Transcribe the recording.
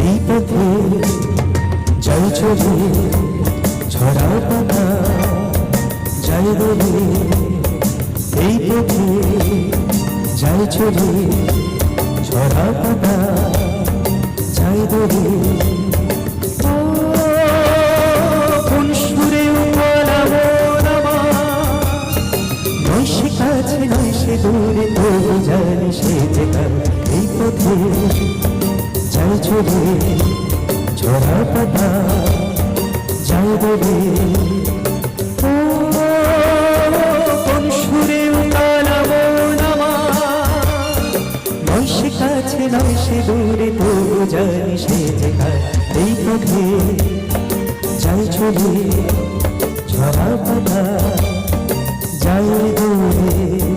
এই পথে যাই চলে ছড়া পাতা যাই বলে এই পথে যাই চলে ছড়া পাতা যাই বলে কোন সুরে নয় সে কাছে নয় সে দূরে তবু জানি সে যে কার এই পথে যাই চলে ছড়া পাতা যাই বলে কোন সুরে নয় সে কাছে নয় সে দূরে তবু জানি সে যে কার এই পথে যাই চলে ছড়া পাতা যাই দূরে।